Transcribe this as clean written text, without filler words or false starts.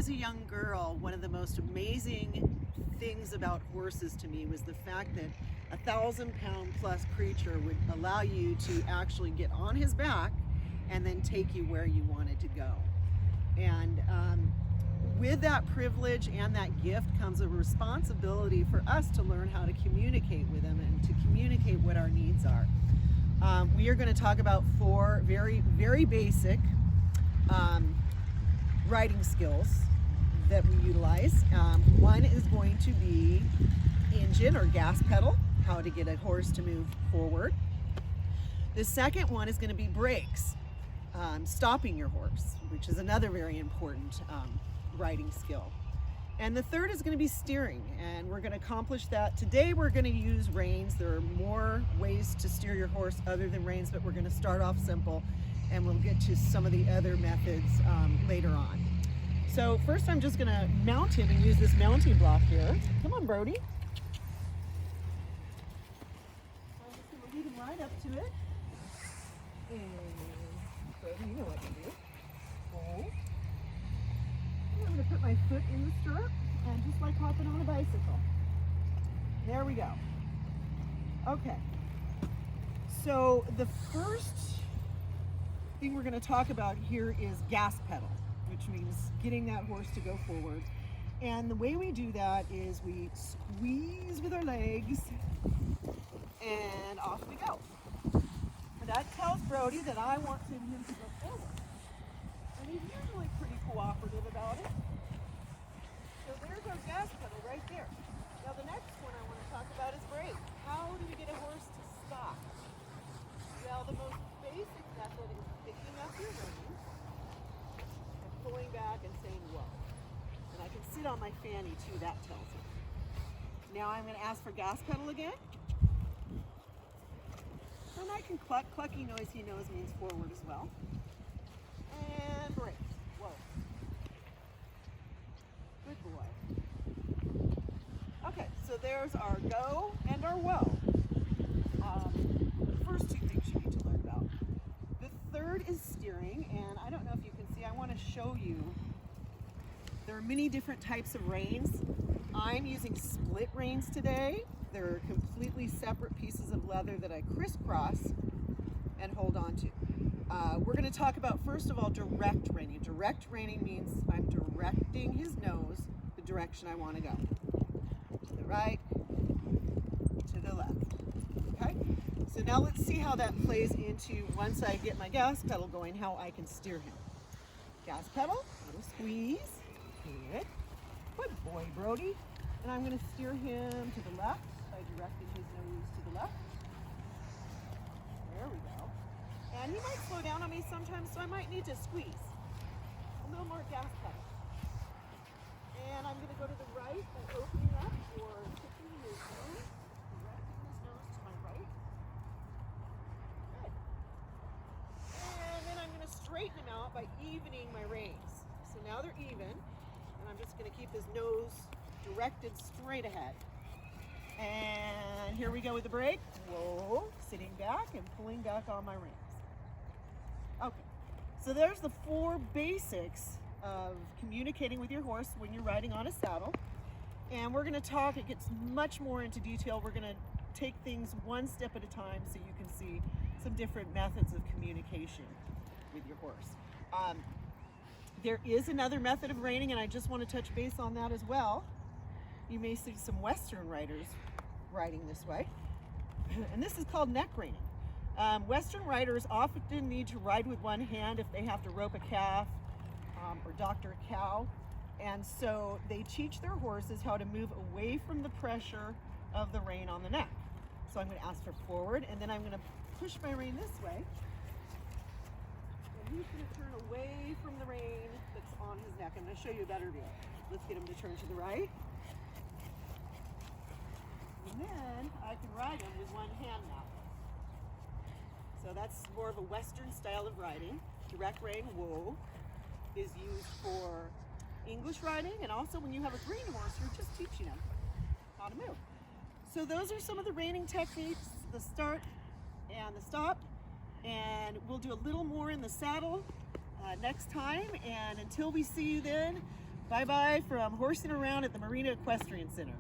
was a young girl, one of the most amazing things about horses to me was the fact that a 1,000-pound plus creature would allow you to actually get on his back and then take you where you wanted to go. And with that privilege and that gift comes a responsibility for us to learn how to communicate with him and to communicate what our needs are. We are going to talk about 4 very, very basic riding skills that we utilize. One is going to be engine or gas pedal, how to get a horse to move forward. The second one is going to be brakes, stopping your horse, which is another very important riding skill. And the third is going to be steering, and we're going to accomplish that. Today we're going to use reins. There are more ways to steer your horse other than reins, but we're going to start off simple, and we'll get to some of the other methods later on. So first I'm just going to mount him and use this mounting block here. Come on, Brody. I'm just going to lead him right up to it. And Brody, you know what to do. Hold. I'm going to put my foot in the stirrup and just like hopping on a bicycle. There we go. Okay. So the first thing we're going to talk about here is gas pedal, which means getting that horse to go forward. And the way we do that is we squeeze with our legs and off we go. And that tells Brody that I want him to go forward. And he's usually pretty cooperative about it. So there's our gas pedal right there. Now the next one I want to talk about is brake. How do you get a horse to stop? Well, the most basic method is picking up your reins and pulling back and saying whoa. And I can sit on my fanny too, that tells me. Now I'm going to ask for gas pedal again. And I can cluck. Clucky noise he knows means forward as well. And brake. Whoa. Good boy. Okay, so there's our go and our whoa. First 2 things you need to learn about. The third is steering, and I don't know if you can see, I want to show you. There are many different types of reins. I'm using split reins today. They're completely separate pieces of leather that I crisscross and hold on to. We're going to talk about, first of all, direct reining. Direct reining means I'm directing his nose the direction I want to go. To the right, to the left. Okay? So now let's see how that plays into, once I get my gas pedal going, how I can steer him. Gas pedal, little squeeze. Good. Good boy, Brody. And I'm going to steer him to the left by directing his nose to the left. There we go. And he might slow down on me sometimes, so I might need to squeeze. A little more gas pedal. And I'm going to go to the right by opening up or tipping his nose, directing his nose to my right. Good. And then I'm going to straighten him out by evening my reins. So now they're even, and I'm just going to keep his nose directed straight ahead. And here we go with the brake. Whoa, sitting back and pulling back on my reins. Okay, so there's the 4 basics of communicating with your horse when you're riding on a saddle. And we're going to talk, it gets much more into detail. We're going to take things one step at a time so you can see some different methods of communication with your horse. There is another method of reining, and I just want to touch base on that as well. You may see some Western riders riding this way, and this is called neck reining. Western riders often need to ride with one hand if they have to rope a calf or doctor a cow, and so they teach their horses how to move away from the pressure of the rein on the neck. So I'm going to ask for forward, and then I'm going to push my rein this way, and he's going to turn away from the rein that's on his neck. I'm going to show you a better view. Let's get him to turn to the right. And then I can ride him with one hand now. So that's more of a Western style of riding. Direct rein, whoa, is used for English riding, and also when you have a green horse, you're just teaching him how to move. So those are some of the reining techniques, the start and the stop, and we'll do a little more in the saddle next time, and until we see you then, Bye-bye from Horsing Around at the Marina Equestrian Center.